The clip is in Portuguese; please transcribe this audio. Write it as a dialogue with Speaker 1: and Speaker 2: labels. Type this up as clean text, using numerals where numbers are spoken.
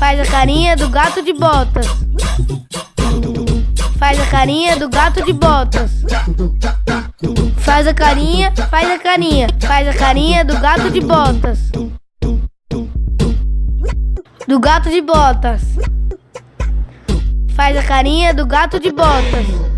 Speaker 1: Faz a carinha do gato de botas. Faz a carinha do gato de botas. Faz a carinha, faz a carinha. Faz a carinha do gato de botas. Do gato de botas. Faz a carinha do gato de botas.